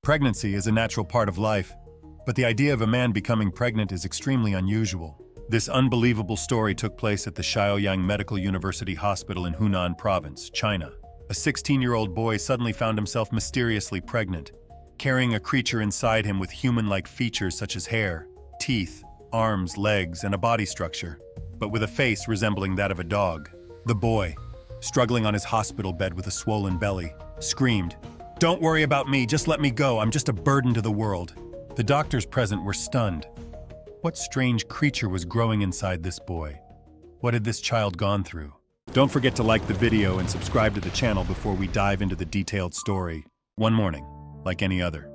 Pregnancy is a natural part of life, but the idea of a man becoming pregnant is extremely unusual. This unbelievable story took place at the Shaoyang Medical University Hospital in Hunan Province, China. A 16-year-old boy suddenly found himself mysteriously pregnant, carrying a creature inside him with human-like features such as hair, teeth, arms, legs, and a body structure, but with a face resembling that of a dog. The boy, struggling on his hospital bed with a swollen belly, screamed, "Don't worry about me, just let me go, I'm just a burden to the world." The doctors present were stunned. What strange creature was growing inside this boy? What had this child gone through? Don't forget to like the video and subscribe to the channel before we dive into the detailed story. One morning, like any other,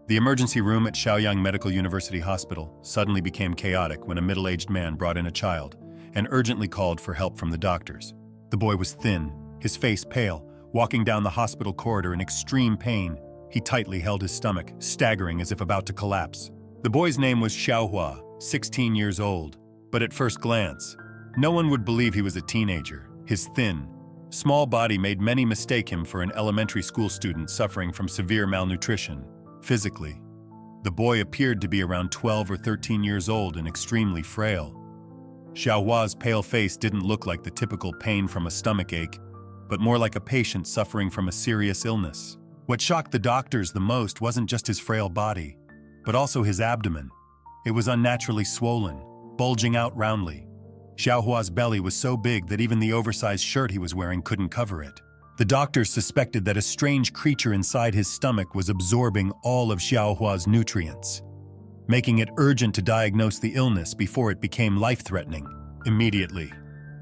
the emergency room at Shaoyang Medical University Hospital suddenly became chaotic when a middle-aged man brought in a child and urgently called for help from the doctors. The boy was thin, his face pale, walking down the hospital corridor in extreme pain. He tightly held his stomach, staggering as if about to collapse. The boy's name was Xiaohua, 16 years old, but at first glance, no one would believe he was a teenager. His thin, small body made many mistake him for an elementary school student suffering from severe malnutrition. Physically, the boy appeared to be around 12 or 13 years old and extremely frail. Xiaohua's pale face didn't look like the typical pain from a stomachache, but more like a patient suffering from a serious illness. What shocked the doctors the most wasn't just his frail body, but also his abdomen. It was unnaturally swollen, bulging out roundly. Xiaohua's belly was so big that even the oversized shirt he was wearing couldn't cover it. The doctors suspected that a strange creature inside his stomach was absorbing all of Xiaohua's nutrients, making it urgent to diagnose the illness before it became life-threatening. Immediately,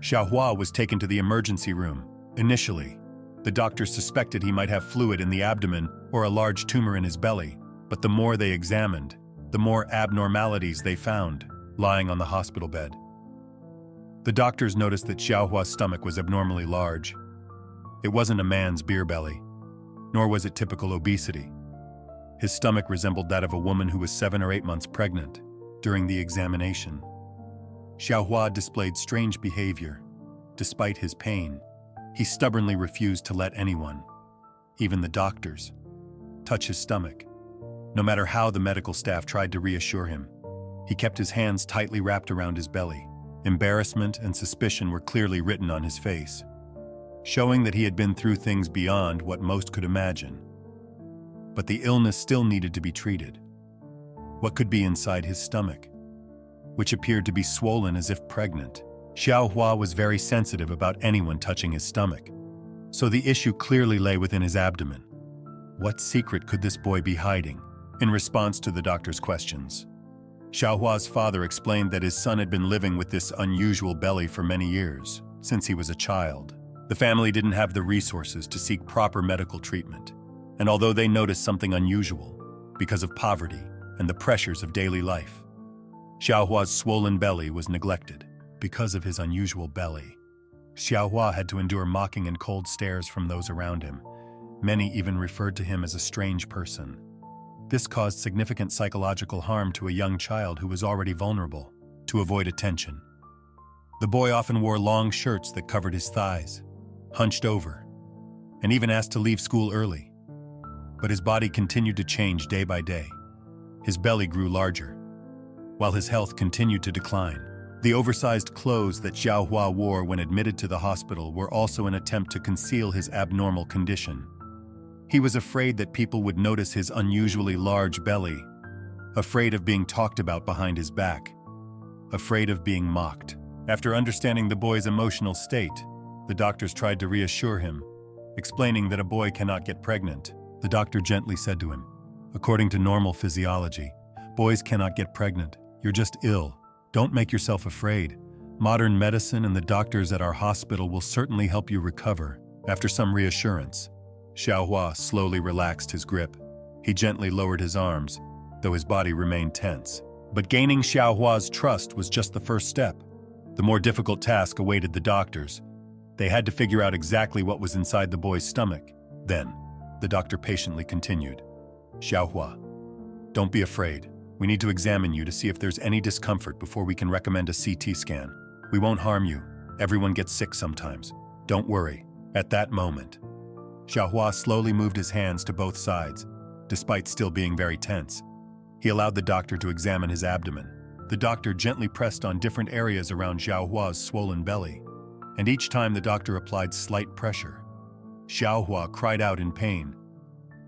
Xiaohua was taken to the emergency room. Initially, the doctors suspected he might have fluid in the abdomen or a large tumor in his belly, but the more they examined, the more abnormalities they found lying on the hospital bed. The doctors noticed that Xiaohua's stomach was abnormally large. It wasn't a man's beer belly, nor was it typical obesity. His stomach resembled that of a woman who was 7 or 8 months pregnant. During the examination, Xiaohua displayed strange behavior. Despite his pain, he stubbornly refused to let anyone, even the doctors, touch his stomach. No matter how the medical staff tried to reassure him, he kept his hands tightly wrapped around his belly. Embarrassment and suspicion were clearly written on his face, showing that he had been through things beyond what most could imagine. But the illness still needed to be treated. What could be inside his stomach, which appeared to be swollen as if pregnant? Xiaohua was very sensitive about anyone touching his stomach, so the issue clearly lay within his abdomen. What secret could this boy be hiding? In response to the doctor's questions, Xiaohua's father explained that his son had been living with this unusual belly for many years, since he was a child. The family didn't have the resources to seek proper medical treatment, and although they noticed something unusual because of poverty and the pressures of daily life, Xiaohua's swollen belly was neglected. Because of his unusual belly, Xiaohua had to endure mocking and cold stares from those around him. Many even referred to him as a strange person. This caused significant psychological harm to a young child who was already vulnerable. To avoid attention, the boy often wore long shirts that covered his thighs, hunched over, and even asked to leave school early. But his body continued to change day by day. His belly grew larger, while his health continued to decline. The oversized clothes that Xiaohua wore when admitted to the hospital were also an attempt to conceal his abnormal condition. He was afraid that people would notice his unusually large belly, afraid of being talked about behind his back, afraid of being mocked. After understanding the boy's emotional state, the doctors tried to reassure him, explaining that a boy cannot get pregnant. The doctor gently said to him, "According to normal physiology, boys cannot get pregnant. You're just ill. Don't make yourself afraid. Modern medicine and the doctors at our hospital will certainly help you recover." After some reassurance, Xiaohua slowly relaxed his grip. He gently lowered his arms, though his body remained tense. But gaining Xiaohua's trust was just the first step. The more difficult task awaited the doctors. They had to figure out exactly what was inside the boy's stomach. Then, the doctor patiently continued, "Xiaohua, don't be afraid. We need to examine you to see if there's any discomfort before we can recommend a CT scan. We won't harm you. Everyone gets sick sometimes. Don't worry." At that moment, Xiaohua slowly moved his hands to both sides, despite still being very tense. He allowed the doctor to examine his abdomen. The doctor gently pressed on different areas around Xiao Hua's swollen belly, and each time the doctor applied slight pressure, Xiao Hua cried out in pain.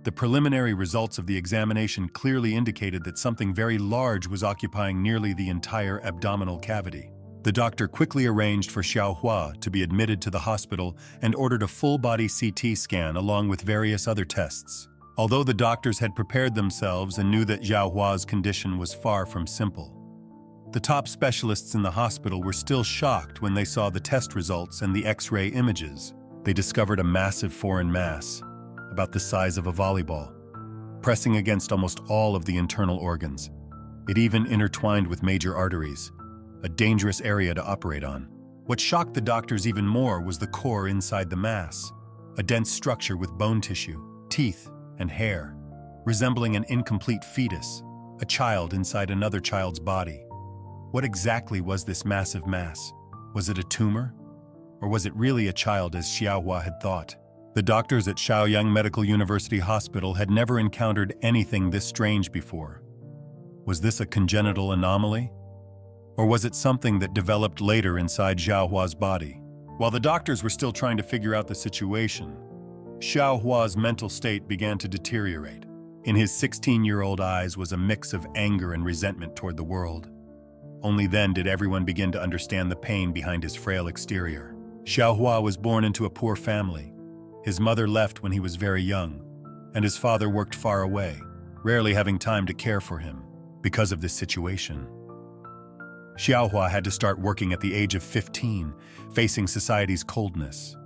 The preliminary results of the examination clearly indicated that something very large was occupying nearly the entire abdominal cavity. The doctor quickly arranged for Xiao Hua to be admitted to the hospital and ordered a full-body CT scan along with various other tests. Although the doctors had prepared themselves and knew that Xiao Hua's condition was far from simple, the top specialists in the hospital were still shocked when they saw the test results and the X-ray images. They discovered a massive foreign mass, about the size of a volleyball, pressing against almost all of the internal organs. It even intertwined with major arteries, a dangerous area to operate on. What shocked the doctors even more was the core inside the mass, a dense structure with bone tissue, teeth, and hair, resembling an incomplete fetus, a child inside another child's body. What exactly was this massive mass? Was it a tumor? Or was it really a child as Xiao Hua had thought? The doctors at Shaoyang Medical University Hospital had never encountered anything this strange before. Was this a congenital anomaly? Or was it something that developed later inside Xiao Hua's body? While the doctors were still trying to figure out the situation, Xiao Hua's mental state began to deteriorate. In his 16-year-old eyes was a mix of anger and resentment toward the world. Only then did everyone begin to understand the pain behind his frail exterior. Xiao Hua was born into a poor family. His mother left when he was very young, and his father worked far away, rarely having time to care for him. Because of this situation, Xiao Hua had to start working at the age of 15, facing society's coldness,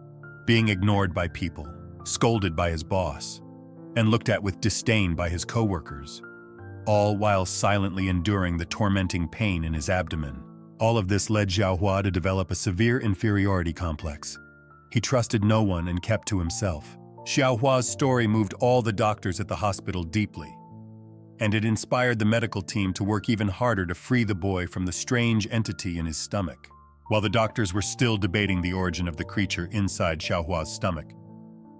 being ignored by people, scolded by his boss, and looked at with disdain by his co-workers, all while silently enduring the tormenting pain in his abdomen. All of this led Xiao Hua to develop a severe inferiority complex. He trusted no one and kept to himself. Xiao Hua's story moved all the doctors at the hospital deeply, and it inspired the medical team to work even harder to free the boy from the strange entity in his stomach. While the doctors were still debating the origin of the creature inside Xiao Hua's stomach,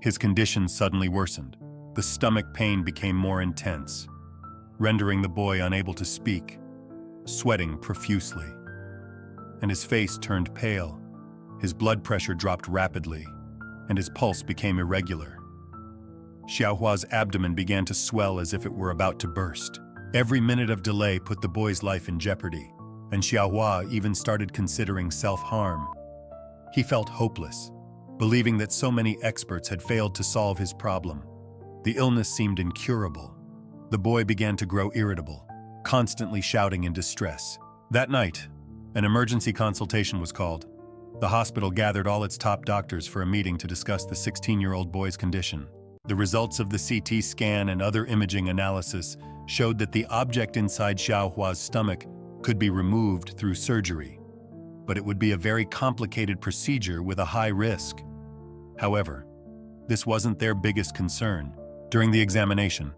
his condition suddenly worsened. The stomach pain became more intense, rendering the boy unable to speak, sweating profusely, and his face turned pale. His blood pressure dropped rapidly, and his pulse became irregular. Xiao Hua's abdomen began to swell as if it were about to burst. Every minute of delay put the boy's life in jeopardy, and Xiao Hua even started considering self-harm. He felt hopeless, believing that so many experts had failed to solve his problem. The illness seemed incurable. The boy began to grow irritable, constantly shouting in distress. That night, an emergency consultation was called. The hospital gathered all its top doctors for a meeting to discuss the 16-year-old boy's condition. The results of the CT scan and other imaging analysis showed that the object inside Xiao Hua's stomach could be removed through surgery, but it would be a very complicated procedure with a high risk. However, this wasn't their biggest concern. During the examination,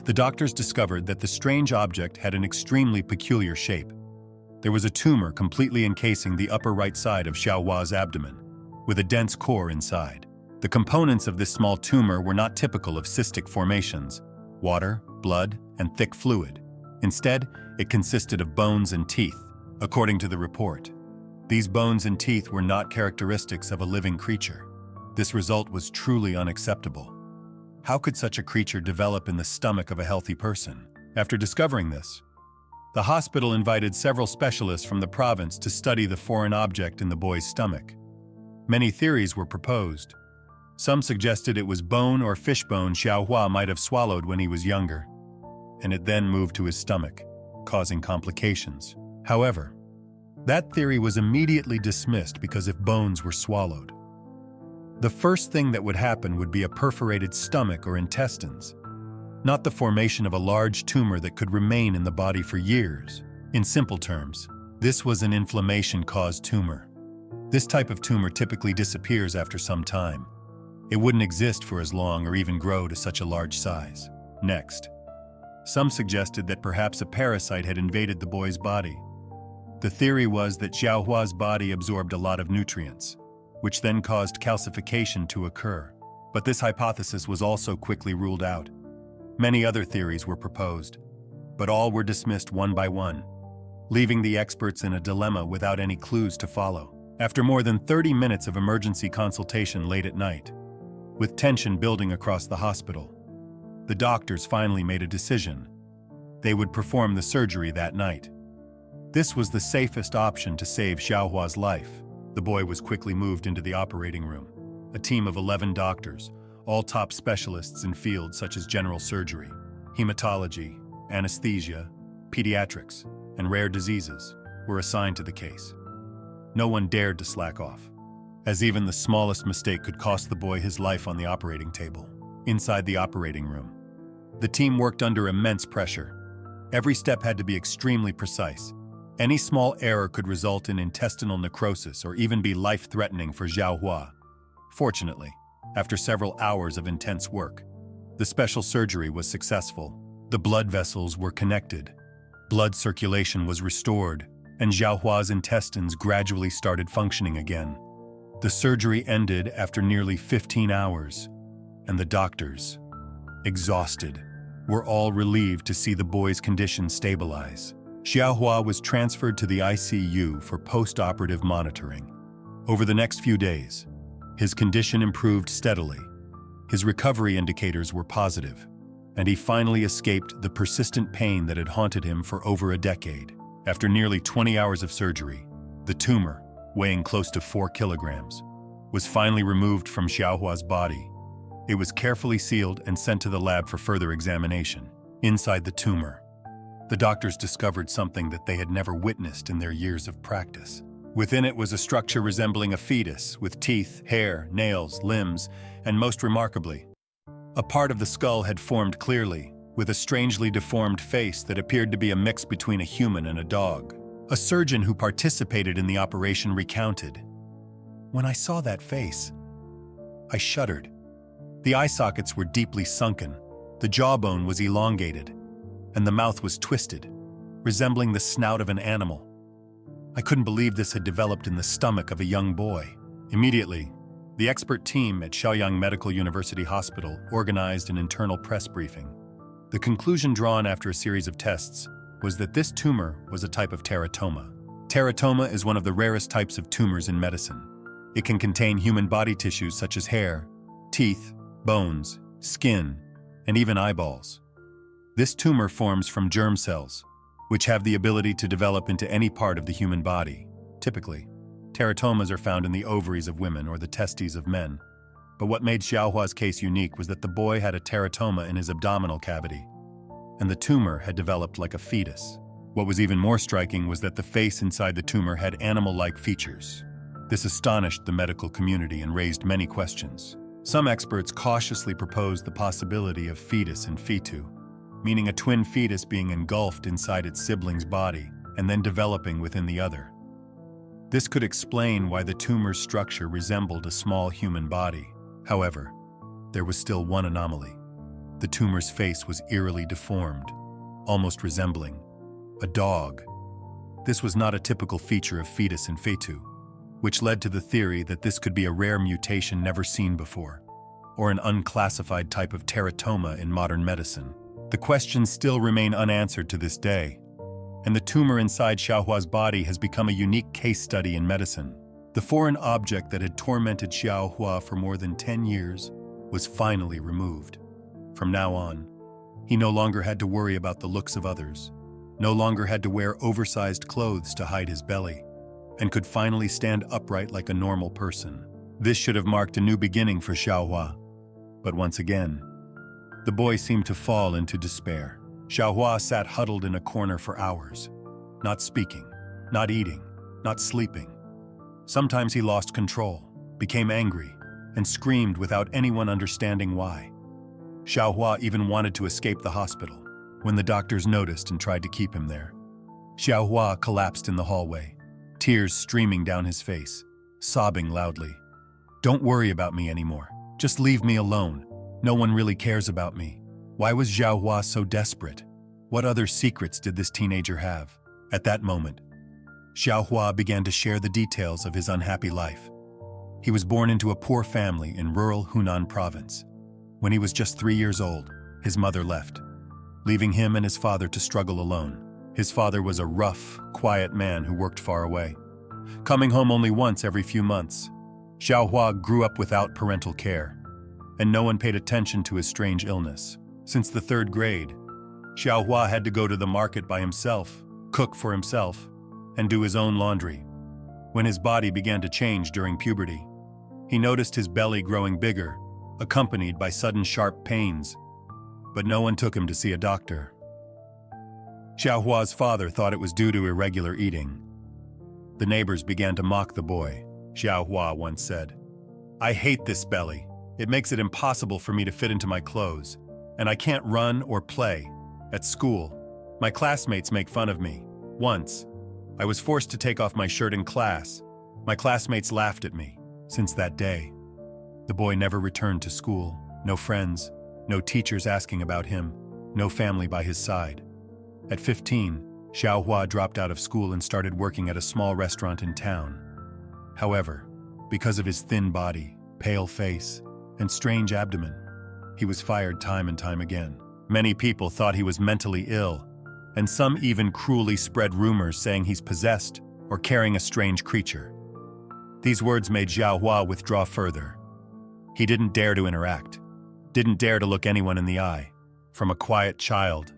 the doctors discovered that the strange object had an extremely peculiar shape. There was a tumor completely encasing the upper right side of Xiao Hua's abdomen, with a dense core inside. The components of this small tumor were not typical of cystic formations: water, blood, and thick fluid. Instead, it consisted of bones and teeth. According to the report, these bones and teeth were not characteristics of a living creature. This result was truly unacceptable. How could such a creature develop in the stomach of a healthy person? After discovering this, the hospital invited several specialists from the province to study the foreign object in the boy's stomach. Many theories were proposed. Some suggested it was bone or fish bone Xiao Hua might have swallowed when he was younger, and it then moved to his stomach, causing complications. However, that theory was immediately dismissed because if bones were swallowed, the first thing that would happen would be a perforated stomach or intestines, not the formation of a large tumor that could remain in the body for years. In simple terms, this was an inflammation-caused tumor. This type of tumor typically disappears after some time. It wouldn't exist for as long or even grow to such a large size. Next, some suggested that perhaps a parasite had invaded the boy's body. The theory was that Xiao Hua's body absorbed a lot of nutrients, which then caused calcification to occur. But this hypothesis was also quickly ruled out. Many other theories were proposed, but all were dismissed one by one, leaving the experts in a dilemma without any clues to follow. After more than 30 minutes of emergency consultation late at night, with tension building across the hospital, the doctors finally made a decision. They would perform the surgery that night. This was the safest option to save Xiaohua's life. The boy was quickly moved into the operating room. A team of 11 doctors, all top specialists in fields such as general surgery, hematology, anesthesia, pediatrics, and rare diseases, were assigned to the case. No one dared to slack off, as even the smallest mistake could cost the boy his life on the operating table. Inside the operating room, the team worked under immense pressure. Every step had to be extremely precise. Any small error could result in intestinal necrosis or even be life-threatening for Xiaohua. Fortunately, after several hours of intense work, the special surgery was successful. The blood vessels were connected, blood circulation was restored, and Xiaohua's intestines gradually started functioning again. The surgery ended after nearly 15 hours, and the doctors, exhausted, were all relieved to see the boy's condition stabilize. Xiaohua was transferred to the ICU for post-operative monitoring. Over the next few days, his condition improved steadily. His recovery indicators were positive, and he finally escaped the persistent pain that had haunted him for over a decade. After nearly 20 hours of surgery, the tumor, weighing close to 4 kilograms, was finally removed from Xiaohua's body. It was carefully sealed and sent to the lab for further examination. Inside the tumor, the doctors discovered something that they had never witnessed in their years of practice. Within it was a structure resembling a fetus, with teeth, hair, nails, limbs, and most remarkably, a part of the skull had formed clearly, with a strangely deformed face that appeared to be a mix between a human and a dog. A surgeon who participated in the operation recounted, "When I saw that face, I shuddered. The eye sockets were deeply sunken, the jawbone was elongated, and the mouth was twisted, resembling the snout of an animal. I couldn't believe this had developed in the stomach of a young boy." Immediately, the expert team at Shaoyang Medical University Hospital organized an internal press briefing. The conclusion drawn after a series of tests was that this tumor was a type of teratoma. Teratoma is one of the rarest types of tumors in medicine. It can contain human body tissues such as hair, teeth, bones, skin, and even eyeballs. This tumor forms from germ cells, which have the ability to develop into any part of the human body. Typically, teratomas are found in the ovaries of women or the testes of men. But what made Xiaohua's case unique was that the boy had a teratoma in his abdominal cavity, and the tumor had developed like a fetus. What was even more striking was that the face inside the tumor had animal-like features. This astonished the medical community and raised many questions. Some experts cautiously proposed the possibility of fetus in fetu, meaning a twin fetus being engulfed inside its sibling's body and then developing within the other. This could explain why the tumor's structure resembled a small human body. However, there was still one anomaly. The tumor's face was eerily deformed, almost resembling a dog. This was not a typical feature of fetus in fetu, which led to the theory that this could be a rare mutation never seen before, or an unclassified type of teratoma in modern medicine. The questions still remain unanswered to this day, and the tumor inside Xiaohua's body has become a unique case study in medicine. The foreign object that had tormented Xiaohua for more than 10 years was finally removed. From now on, he no longer had to worry about the looks of others, no longer had to wear oversized clothes to hide his belly, and could finally stand upright like a normal person. This should have marked a new beginning for Xiaohua. But once again, the boy seemed to fall into despair. Xiaohua sat huddled in a corner for hours, not speaking, not eating, not sleeping. Sometimes he lost control, became angry, and screamed without anyone understanding why. Xiaohua even wanted to escape the hospital when the doctors noticed and tried to keep him there. Xiaohua collapsed in the hallway, tears streaming down his face, sobbing loudly. "Don't worry about me anymore. Just leave me alone. No one really cares about me." Why was Xiaohua so desperate? What other secrets did this teenager have? At that moment, Xiaohua began to share the details of his unhappy life. He was born into a poor family in rural Hunan province. When he was just 3 years old, his mother left, leaving him and his father to struggle alone. His father was a rough, quiet man who worked far away, coming home only once every few months. Xiaohua grew up without parental care, and no one paid attention to his strange illness. Since the 3rd grade, Xiaohua had to go to the market by himself, cook for himself, and do his own laundry. When his body began to change during puberty, he noticed his belly growing bigger, accompanied by sudden sharp pains, but no one took him to see a doctor. Xiaohua's father thought it was due to irregular eating. The neighbors began to mock the boy. Xiaohua once said, "I hate this belly. It makes it impossible for me to fit into my clothes, and I can't run or play. At school, my classmates make fun of me. Once, I was forced to take off my shirt in class. My classmates laughed at me. Since that day, the boy never returned to school. No friends, no teachers asking about him, no family by his side." At 15, Xiaohua dropped out of school and started working at a small restaurant in town. However, because of his thin body, pale face, and strange abdomen, he was fired time and time again. Many people thought he was mentally ill, and some even cruelly spread rumors saying he's possessed or carrying a strange creature. These words made Xiaohua withdraw further. He didn't dare to interact, didn't dare to look anyone in the eye. From a quiet child,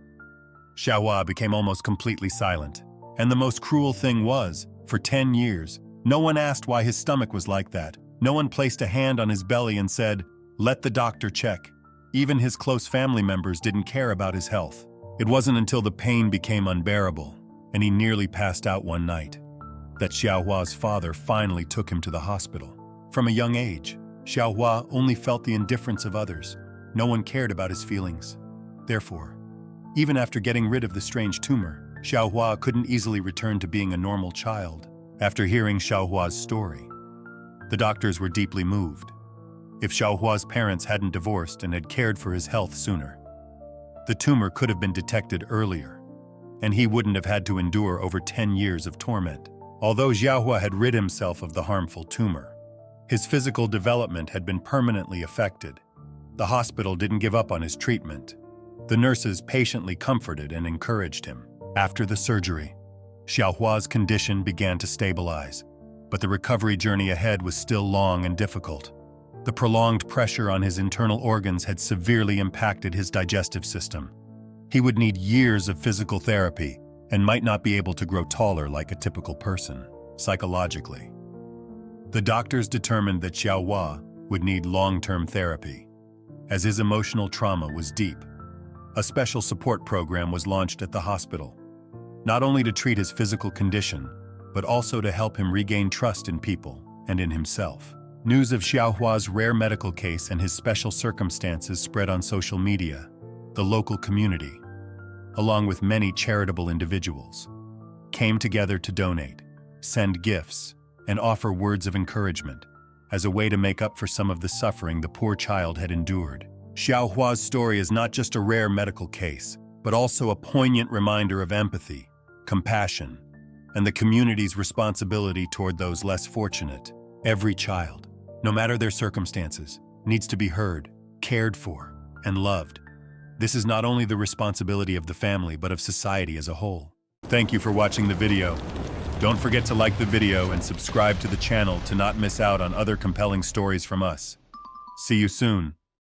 Xiaohua became almost completely silent. And the most cruel thing was, for 10 years, no one asked why his stomach was like that. No one placed a hand on his belly and said, "Let the doctor check." Even his close family members didn't care about his health. It wasn't until the pain became unbearable, and he nearly passed out one night, that Xiaohua's father finally took him to the hospital. From a young age, Xiaohua only felt the indifference of others. No one cared about his feelings. Therefore, even after getting rid of the strange tumor, Xiaohua couldn't easily return to being a normal child. After hearing Xiaohua's story, the doctors were deeply moved. If Xiaohua's parents hadn't divorced and had cared for his health sooner, the tumor could have been detected earlier, and he wouldn't have had to endure over 10 years of torment. Although Xiaohua had rid himself of the harmful tumor, his physical development had been permanently affected. The hospital didn't give up on his treatment. The nurses patiently comforted and encouraged him. After the surgery, Xiaohua's condition began to stabilize, but the recovery journey ahead was still long and difficult. The prolonged pressure on his internal organs had severely impacted his digestive system. He would need years of physical therapy and might not be able to grow taller like a typical person. Psychologically, the doctors determined that Xiaohua would need long-term therapy, as his emotional trauma was deep. A special support program was launched at the hospital, not only to treat his physical condition, but also to help him regain trust in people and in himself. News of Xiaohua's rare medical case and his special circumstances spread on social media. The local community, along with many charitable individuals, came together to donate, send gifts, and offer words of encouragement as a way to make up for some of the suffering the poor child had endured. Xiaohua's story is not just a rare medical case, but also a poignant reminder of empathy, compassion, and the community's responsibility toward those less fortunate. Every child, no matter their circumstances, needs to be heard, cared for, and loved. This is not only the responsibility of the family, but of society as a whole. Thank you for watching the video. Don't forget to like the video and subscribe to the channel to not miss out on other compelling stories from us. See you soon.